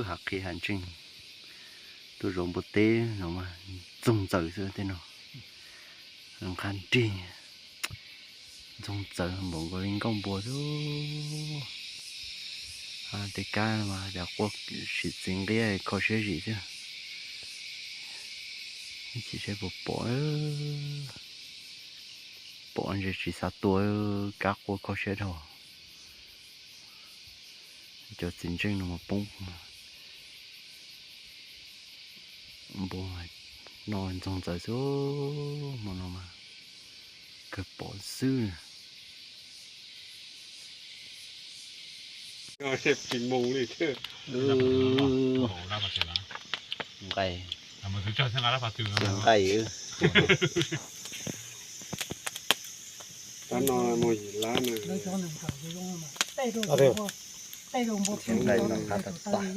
học khi hành trình tôi rộng bột tế nó mà dùng dở xưa thế nào làm khăn tri dùng dở một cái linh công bùa đó thì ca mà đã qua sự tình cái có sẽ gì chứ chỉ sẽ bỏ anh chỉ sao tuổi các qua có sẽ đâu cho chiến tranh nó mà bung mà non trong giờ số mà nó mà cái bỏ sư xếp chín mông đi chứ ra phát là cày mà cứ cho sang ra phát cày ta nói mồi lá này Đây rồi. Đây rồi. cày nó khá là